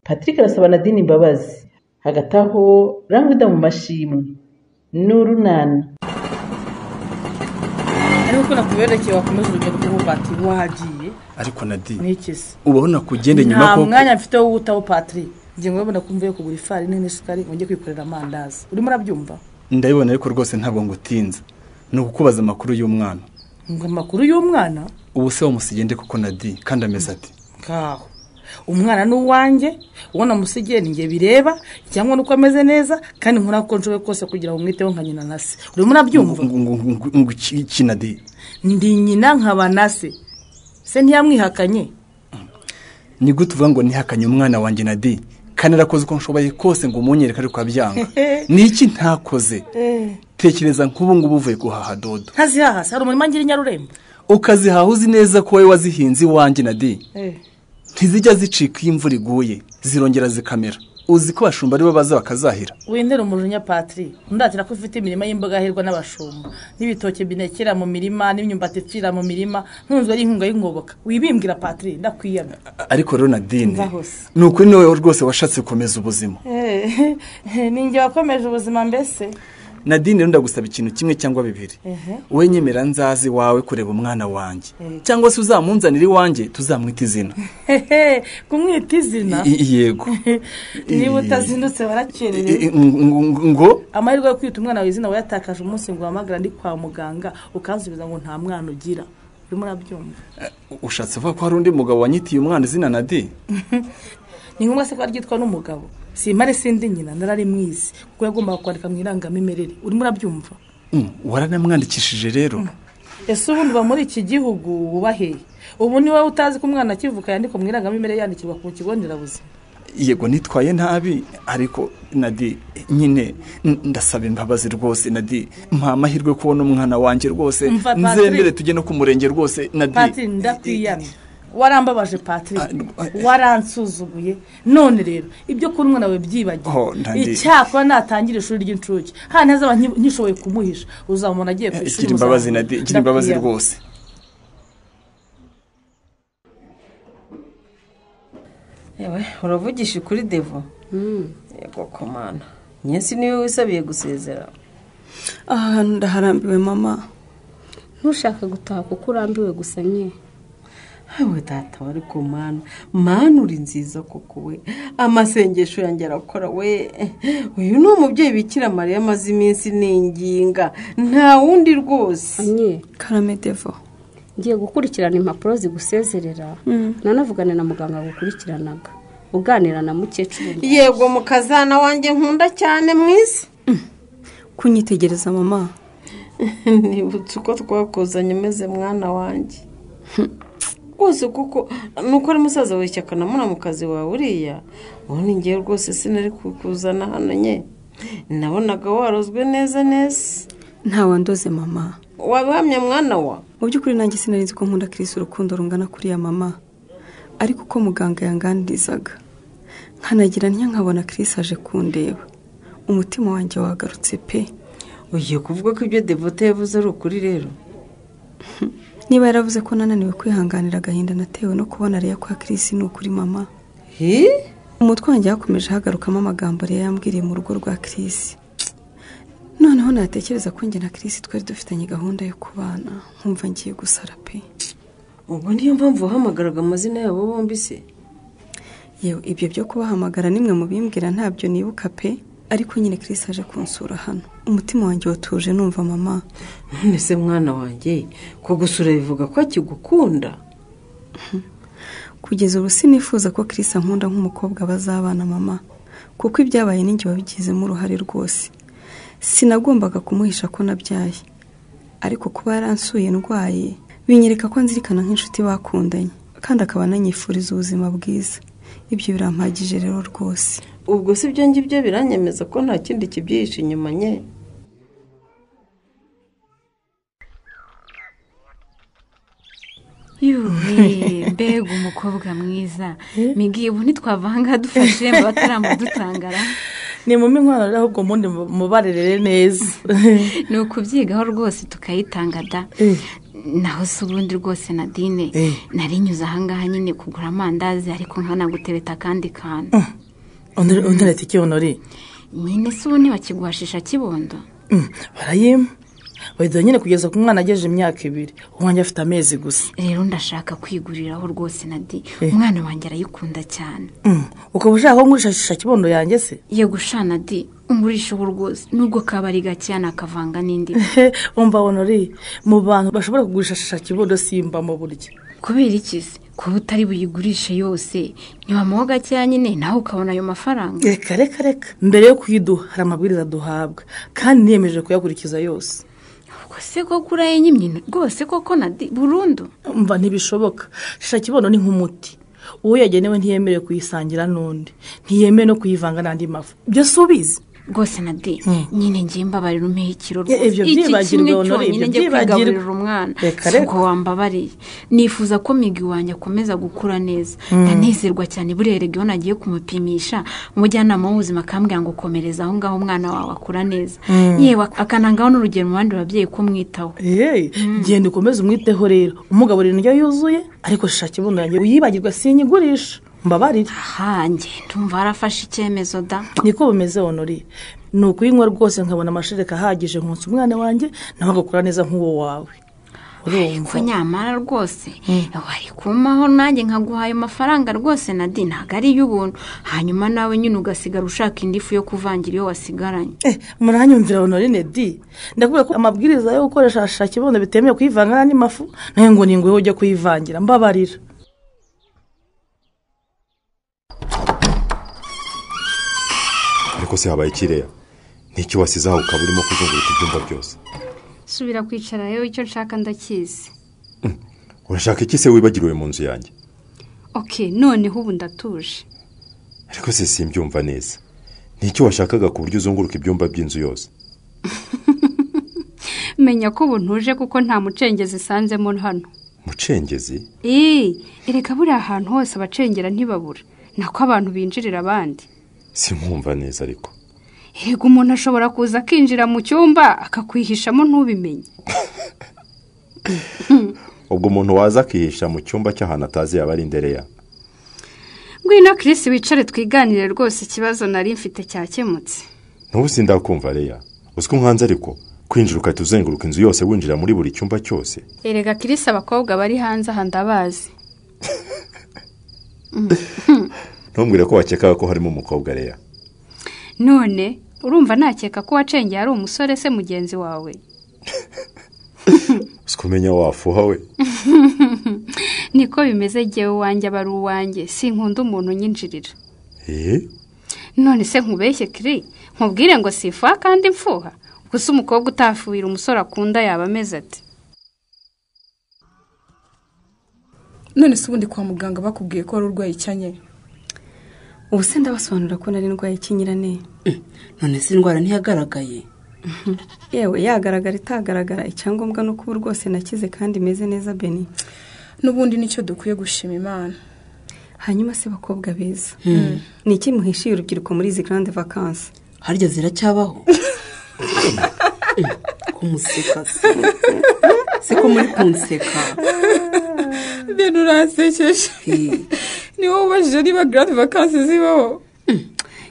Patrick arasaba Nadine imbabazi. Hagati aho Rangwida mu mashimwe n'urunana. Ariko kuna kuberekeye wakomeza urugendo rw'ubati wagiye. Ariko Nadine Nikisi. Ubona kugende nyuma ko mwanya mfite wo gutaho Patrick. Ngiye ngobona kumvuye kugura ifarine n'isukari ngiye kwikorera amandazi. Urimo urabyumva? Ndabibona ariko rwose ntabwo ngutinza. No kukubaza amakuru y'umwana. Ngo amakuru y'umwana? Ubu se wamusigende kuko Nadine kandi ameze ati. Ngaho. Umwana n'uwanjye ubona musigiye ninge bireba cyangwa nuko ameze neza kandi nkora ko nshobe kose kugira ngo mwiteho nka nyina nase. Urimo urabyumva? Ngo iki Nadine? Ndi nyina nkaba nase. Se ntiyamwihakanye. Ni gute uvuga ngo nihakanye umwana wanjye Nadine? Kandi arakoze uko nshobaye kose ngo umunyereka ariko abyanga. Ni iki ntakoze? Tekereza nk'ubu ngubu uvuye guhaha dodo. Ntazihaha hari umurima ngira Nyarurembo. Ukazihaha uzi neza ko wowe wazihinze iwanjye Nadine. Ntizijya zicika imvura iguye zirongera zikamera. Uzi ko bashumba ari bo baza bakazahira. Wendera umujunya Patrick. Ndatira ko ufite imirima y'imboga hirwa n'abashumba. N'ibitoke binekera mu mirima n'imyumbati ipfira mu mirima. Ntunzwe ari inkunga y'ingoboka. Wibimbwira Patrick ndakwiyana. Ariko rero Nadine. Nuko ni wowe rwose washatse gukomeza ubuzima. Ninjye wakomeje ubuzima mbese. Nadine rero ndagusaba ikintu kimwe cyangwa bibiri. Wowe nyemera nzazi wawe kureba umwana wanjye. Cyangwa se uzamunzanira iwanjye tuzamwita izina. Kumwita izina? Yego. Niba utazindutse barakerere. Ngo amahirwe yo kwita umwana w'izina wayatakaje umunsi ngo wamagara ndi kwa muganga ukansubiza ngo nta mwana ugira. Urimo urabyumva? Ushatse vuga ko hari undi mugabo wanyitiye umwana izina Nadine? Ni ngombwa se ko aryitwa n'umugabo. Simare sindi nyina narari mwizi kuko yagomba kwandika mu irangamimerere. Urimo urabyumva? Waranamwandikishije rero. Ese ubundi ba muri iki gihugu ubaheye. Ubu ni wowe utazi ko umwana akivuka yandika mu irangamimerere yandikirwa ku kigo nderabuzima. Yego nitwaye ntabi ariko Nadine nyine ndasaba imbabazi rwose Nadine. Mpa amahirwe kubona umwana wanjye rwose. Nzembere tujye no ku murenge rwose Nadine. Patrick ndakwiyana. Warambabaje Patrick. Waransuzuguye. None rero ibyo kuri umwana we byibagiye. Icyakora natangira ishuri ry'incuke. Hano hazaba nkishoboye kumuhisha. Uzamubona agiye ku ishuri. Imbabazi Nadine, gira imbabazi rwose. Yewe uravugisha kuri Devo. Yego komana. Nyensi niwe wisabiye gusezera. Ndaharambiwe mama. Ntushaka gutaha kuko urambiwe gusa nye. Hawe data wari ku mana uri nziza koko we amasengesho yanjye arakora we uyu ni umubyeyi Bikira Mariya amaze iminsi ninginga nta wundi rwose. Nye Karame Devo ngiye gukurikirana impapuro zigusezerera nanavugana na muganga gukurikiranaga uganira na mukecuru. Yego mukazana wanjye nkunda cyane mwisi. Kunyitegereza mama. Nibutse uko twakozanye meze mwana wanjye. Rwose kuko nuko ari musaza w'ishyaka namuna mu kazi wawe uriya ubundi ngiye rwose sinari kukuzana hano nye nabonaga warozwe neza. Nta wandoze mama. Wabihamye mwana wa? Mu by'ukuri nanjye sinarinzi ko nkunda Chris urukundo rungana kuri ya mama ariko uko muganga yanganirizaga nkanagira nkabona Chris aje kundeba umutima wanjye wagarutse pe. Ugiye kuvuga ko ibyo Devote yavuze ari ukuri rero? Niba yaravuze ko nananiwe kwihanganira agahinda natewe no kubona Leya kwa Chris ni ukuri mama. Umutwe wanjye yakomeje hagarukamo amagambo Leya yambwiriye mu rugo rwa Chris. Noneho natekereza ko njye na Chris twari dufitanye gahunda yo kubana nkumva ngiye gusara pe. Ubwo niyo mpamvu uhamagaraga amazina yabo bombi se? Yewe ibyo byo kubahamagara nimwe mu bimbwira ntabyo nibuka pe. Ariko nyine Chris aje kunsura hano umutima wanjye watuje numva mama. None se mwana wanjye ko gusura bivuga ko akigukunda? Kugeza ubu sinifuza ko Chris ankunda nk'umukobwa bazabana mama kuko ibyabaye ninjye wabigizemo uruhare rwose. Sinagombaga kumuhisha ko nabyaye ariko kuba yaransuye ndwaye binyereka ko nzirikana nk'inshuti bakundanye kandi akaba ananyifuriza ubuzima bwiza. Ibyo birampagije rero rwose. Ubwo si byo ngibyo biranyemeza ko nta kindi kibyihishe inyuma nye. Mbega umukobwa mwiza. Migi ubu ntitwavanga dufashe bataramudutangara. Ni mu minkwano rero ahubwo mundi mubarerere neza. Ni ukubyigaho rwose tukayitanga da. naho se ubundi rwose Nadine narinyuze ahangaha nyine kugura amandazi ariko nkanagutereta akandi kantu. Untereta iki Honore? Nyine se ubu ntibakiguhashisha kibondo? Barayima. Bayiduha nyine kugeza ku mwana agejeje imyaka 2. Uwanjye afite amezi gusa. Rero ndashaka kwiguriraho rwose Nadi. Umwana wanjye arayikunda cyane. Ukaba ushaka ngurisha kibondo yanjye se? Yego sha Nadi, ungurishaho rwose nubwo kabari gacyana akavanga n'indi. Umva Honore, mu bantu bashobora kugurisha kibondo simba mu buryo. Kubera iki se? Kuba utari buyigurishe yose ntiwamuha gakeya nyine nawe ukabona ayo mafaranga. Reka mbere yo kuyiduha hari amabwiriza duhabwa kandi niyemeje kuyakurikiza yose. Se ko kuraye nyimyino rwose koko Nadi burundu? Umva ntibishoboka. Shisha kibondo ni nk'umuti. Uwo yagenewe ntiyemerewe kuyisangira n'undi, ntiyemewe no kuyivanga n'andi mafu. Byo subizi rwose Nadi nyine ngiye mbabarira umpehe ikiro rwose. Iki kimwe cyonyine ngiye kwigaburira umwana. Ngo wambabariye. Nifuza ko Migi wanjye akomeza gukura neza. Ndanezerwa cyane burerege iyo nagiye kumupimisha umujyanama w'ubuzima akambwira ngo komereza aho ngaho umwana wawe akura neza. Yewe akanangaho n'urugero mu bandi babyeyi ko mwitaho. Genda ukomeze umwiteho rero. Umugaburira indyo yuzuye ariko shisha kibondo yanjye uyibagirwa sinyigurisha. Mbabarira. Hanjye ndumva arafashe icyemezo da. Niko bimeze Honore. Nuko yinywa rwose nkabona amashereka ahagije nkonsa umwana wanjye nawe agakura neza nk'uwo wawe. Ko nyamara rwose wari kumaho nanjye nkaguhaye amafaranga rwose Nadi ntago ari y'ubuntu. Hanyuma nawe nyine ugasigara ushaka indifu yo kuvangira iyo wasigaranye. Muranyumvira Honore Nedi. Ndakubwira ko amabwiriza yo gukoresha shisha kibondo bitemewe kuyivanga n'andi mafu nayo ngo ningoye ujya kuyivangira. Mbabarira. Ariko se habaye ikireya n'icyo wasize aho ukaba urimo kuzunguruka ibyumba byose? Subira kwicara yewe icyo nshaka ndakizi. Urashaka iki se wibagiriwe mu nzu yanjye? Noneho ubu ndatuje. Ariko se simbyumva neza. N'icyo washakaga ku buryo uzunguruka ibyumba by'inzu yose? Menya ko ubu ntuje kuko nta mucengezi isanzemo hano. Mucengezi? Ereka buri ahantu hose abacengera ntibabura. Nako abantu binjirira abandi. Simwumva neza ariko. Yego umuntu ashobora kuza akinjira mu cyumba akakwihishamo ntubimenye. Ubwo umuntu waza akihisha mu cyumba cy'ahantu atazi yaba ari Ndereya. Ngwino Chris wicare twiganire rwose ikibazo nari mfite cyakemutse. N'ubu sindakumva Leya. Uziko nkanze ariko kwinjira ukatuzenguruka inzu yose winjira muri buri cyumba cyose. Erega Chris abakobwa bari hanze aha ndabazi. Ntumbwire ko wakekaga ko harimo umukobwa Leya. None urumva nakeka ko wacengeye ari umusore se mugenzi wawe? Sikumenya wafuha we. Niko bimeze jewe wanjye bari uwanjye sinkunda umuntu nyinjirira. None se nkubeshye kiri nkubwire ngo sifuha kandi mfuha. Gusa umukobwa utafuhira umusore akunda yaba ameze ati. None se ubundi kwa muganga bakubwiye ko ari urwaye icyanye? Ubu se ndabasobanura ko nari ndwaye ikinyirane. None se indwara ntiyagaragaye? Yewe yagaragara itagaragara icyangombwa no kuba rwose nakize kandi meze neza Beni. N'ubundi nicyo dukwiye gushima Imana. Hanyuma se bakobwa beza. Ni iki muhishiye urubyiruko muri izi grande vacances? Harya ziracyabaho? Kumuseka se ko muri kunseka. Beni urasekeje. Ni wowe ubajije niba grande vacances zibaho?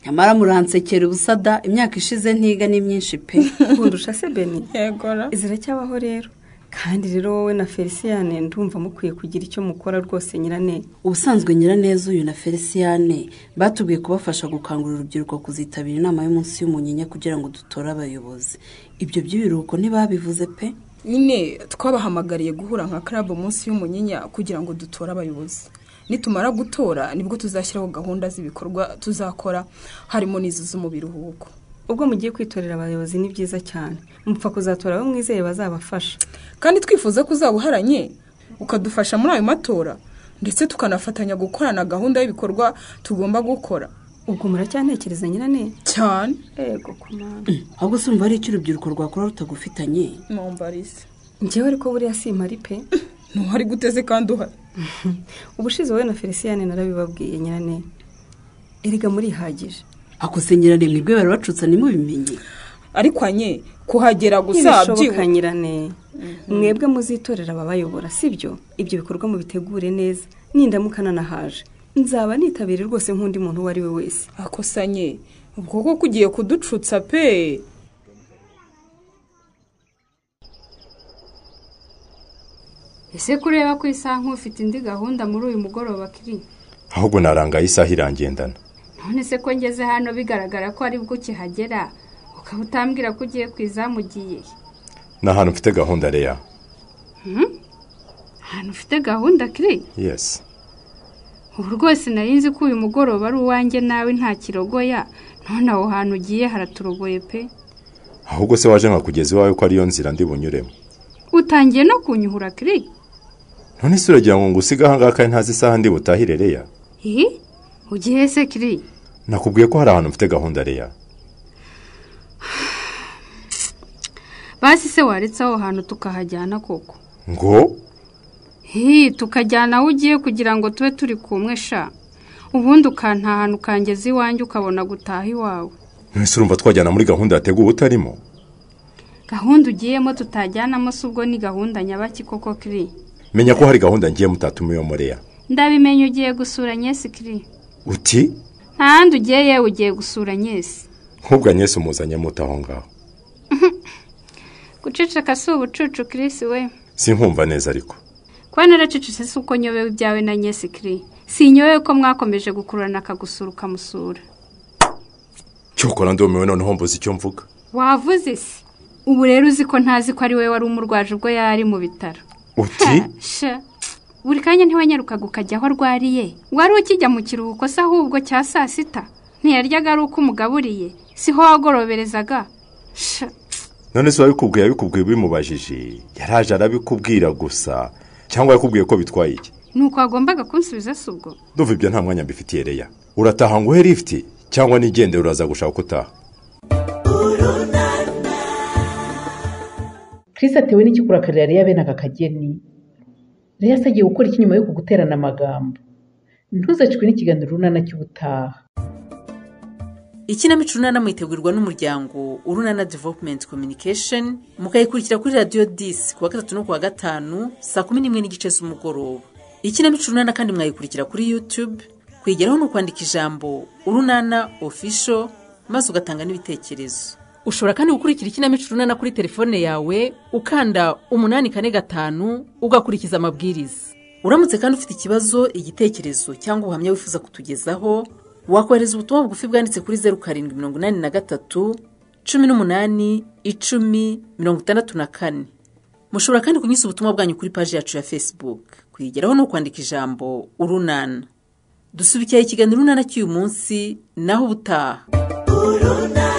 Nyamara muransekera ubusada imyaka ishize ntiga ni myinshi pe. Kundusha se Beni? Yegora. Ziracyabaho rero. Kandi rero wowe na Feliciane ndumva mukwiye kugira icyo mukora rwose nyirane. Ubusanzwe nyiraneza uyu na Feliciane batubwiye kubafasha gukangurira urubyiruko kuzitabira inama y'umunsi y'umunyinya kugira ngo dutore abayobozi. Ibyo by'ibiruhuko ntibabivuze pe. Nyine twabahamagariye guhura nka club umunsi y'umunyinya kugira ngo dutore abayobozi. Nitumara gutora nibwo tuzashyiraho gahunda z'ibikorwa tuzakora harimo n'izo z'umubiruhuko. Ubwo mugiye kwitorera abayobozi ni byiza cyane. Mupfa kuzatora abo mwizeye bazabafasha. Kandi twifuza kuzabuharanye ukadufasha muri ayo matora ndetse tukanafatanya gukorana gahunda y'ibikorwa tugomba gukora. Ubwo muracyantekereza nyirane? Cyane. Yego kumana. Ahubwo sumva ari icyo urubyiruko rwakora rutagufitanye. Mombarise. Njyewe ariko buriya simari pe. Ntuhari guteze kandi uhari. Ubushize wowe na Feliciane narabibabwiye nyirane. Erega muri hagije. Ako se nyirane mwebwe bari bacutsa nimubimenye. Ariko anye kuhagera gusa byibukanyirane mwebwe muzitorera ababayobora sibyo ibyo bikorwa mu bitegure neza nindamukana nahaje nzaba nitabire rwose nk'undi muntu uwo ari we wese akosanye ubwo ko kugiye kuducutsa pe ese kureba ku isaha nk'ufite indi gahunda muri uyu mugoroba kiri ahubwo narangaye isaha irangendana none se ko ngeze hano bigaragara ko ari bwo ukihagera ukaba utambwira ko ugiye ku izamu ugiye ni ahantu mfite gahunda Leya ahantu ufite gahunda kiri yesi ubu rwose nari nzi ko uyu mugoroba ari uwanjye nawe nta kirogoya none aho hantu ugiye haraturogoye pe ahubwo se waje nkakugeza iwawe ko ariyo nzira ndi bunyuremo utangiye no kunyuhura kiri none se uragira ngo ngusiga aha ngaha kandi ntazi isaha ndi butahire Leya ugiye se kiri nakubwiye ko hari ahantu mfite gahunda Leya basi se waretse aho hantu tukahajyana koko ngo tukajyana aho ugiye kugira ngo tube turi kumwe sha ubundi ukantahana ukangeza iwanjye ukabona gutaha iwawe mwese urumva twajyana muri gahunda yateguwe utarimo gahunda ugiyemo tutajyanamo se ubwo ni gahunda nyabaki koko kiri menya ko hari gahunda ngiye mutatumiwemo Leya ndabimenye ugiye gusura Nyesi kiri uti nta handi ugiye yewe ugiye gusura Nyesi nk'ubwo Nyesi umuzanye muto aho ngaho guceceka si ubucucu Kirisi we sinkumva neza ariko kuba naracecetse si uko nyobewe ibyawe na Nyesi kiri sinyobewe ko mwakomeje gukururana akagusura ukamusura cyokora ndumiwe noneho mbuze icyo mvuga wavuze se ubu rero uzi ko ntazi ko ari we wari umurwaje ubwo yari mu bitaro uti buri kanya ntiwanyarukaga ukajya aho arwariye wari ukijya mu kiruhuko se ahubwo cya saa sita ntiyaryaga ari uko umugaburiye siho wagoroberezaga none se wabikubwiye bimubajije yaraje arabikubwira gusa cyangwa yakubwiye ko bitwaye iki nuko wagombaga kunsubiza se ubwo nduva ibyo nta mwanya mbifitiye Leya urataha ngo uhe lift cyangwa nigendere uraza gushaka kutaha Chris atewe n'iki kurakarira Leya bene aka kageni Leya se agiye gukora iki nyuma yo kuguterana amagambo ntuzacikwe n'ikiganiro runana cy'ubutaha ikinamico runana mwitegurirwa n'umuryango Urunana Development Communication mukayikurikira kuri Radio 10 kuwa gatatu no kuwa gatanu saa 11:15 z'umugoroba ikinamico runana kandi mwayikurikira kuri YouTube kwigeraho no kwandika ijambo Urunana Official maze ugatanga n'ibitekerezo ushobora kandi gukurikira ikinamico runana kuri telefone yawe ukanda 845 ugakurikiza amabwiriza uramutse kandi ufite ikibazo igitekerezo cyangwa ubuhamya wifuza kutugezaho wakohereza ubutumwa bugufi bwanditse kuri 0783 18 10 64 mushobora kandi kunyuza ubutumwa bwanyu kuri page yacu ya Facebook kwigeraho no kwandika ijambo Urunana dusubikiye ikiganiro runana cy'uyu munsi naho ubutaha Urunana